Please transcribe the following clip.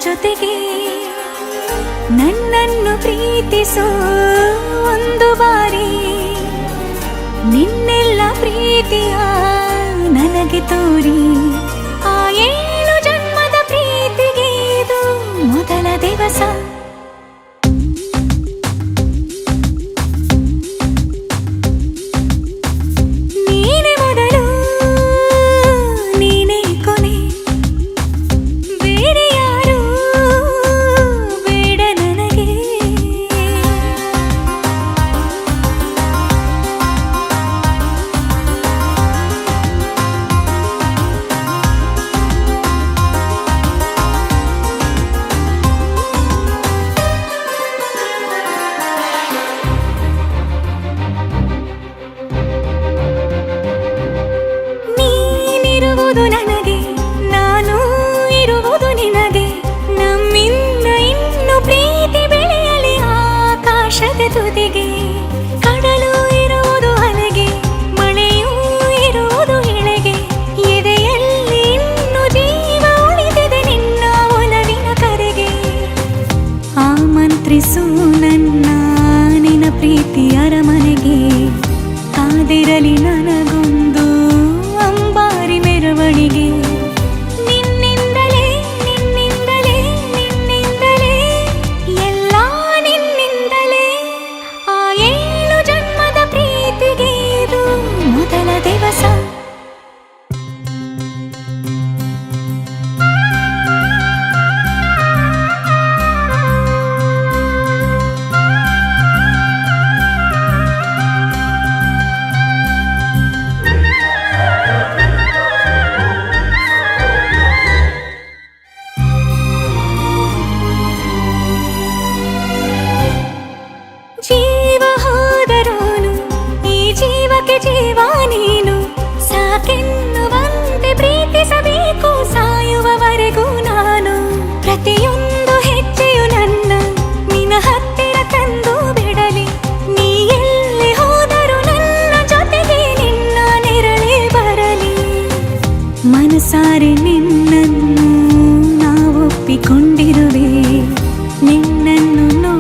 ಜೊತೆಗೆ ನನ್ನನ್ನು ಪ್ರೀತಿಸೋ ಒಂದು ಬಾರಿ ನಿನ್ನೆಲ್ಲ ಪ್ರೀತಿಯ ನನಗೆ ತೋರಿ ಆ 7 ಜನ್ಮದ ಪ್ರೀತಿಗೆ ಇದು ಮೊದಲ ದಿವಸ ನನಗೆ ನಾನು ಇರುವುದು ನಿನಗೆ ನಮ್ಮಿಂದ ಇನ್ನು ಪ್ರೀತಿ ಬೆಳೆಯಲಿ ಆಕಾಶದ ತುದಿಗೆ ಕಡಲು ಇರುವುದು ಅಲೆಗೆ ಮಳೆಯೂ ಇರುವುದು ಇಳೆಗೆ ಎದೆಯಲ್ಲಿ ಇನ್ನು ಜೀವ ಉಳಿದಿದೆ ನಿನ್ನ ಒಲವಿನ ಕರೆಗೆ ಆಮಂತ್ರಿಸು ನನ್ನ ನಿನ್ನ ಪ್ರೀತಿ ಅರಮನೆಗೆ ಕಾದಿರಲಿ ನನಗೊಂದು ಅಂಬಾರಿ ಮೆರವಣಿಗೆ ನಿನ್ನಿಂದಲೇ ನಿನ್ನಿಂದಲೇ ನಿನ್ನಿಂದಲೇ ಎಲ್ಲ ನಿನ್ನಿಂದಲೇ ಆ 7 ಜನ್ಮದ ಪ್ರೀತಿಗೆ ಇದು ಮೊದಲ ದಿವಸ ಜೀವ ಹೋದರೋನು ಈ ಜೀವಕ್ಕೆ ಜೀವ ನೀನು ಸಾಕೆನ್ನುವಂತೆ ಪ್ರೀತಿಸಬೇಕು ಸಾಯುವವರೆಗೂ ನಾನು ಪ್ರತಿಯೊಂದು ಹೆಜ್ಜೆಯು ನನ್ನ ನಿನ್ನ ಹತ್ತಿರ ತಂದು ಬಿಡಲಿ ನೀ ಎಲ್ಲಿ ಹೋದರೂ ನನ್ನ ಜೊತೆಗೆ ನಿನ್ನ ನೆರಳೇ ಬರಲಿ ಮನಸಾರೆ ನಿನ್ನನ್ನು ನಾವು ಒಪ್ಪಿಕೊಂಡಿರುವೆ ನಿನ್ನನ್ನು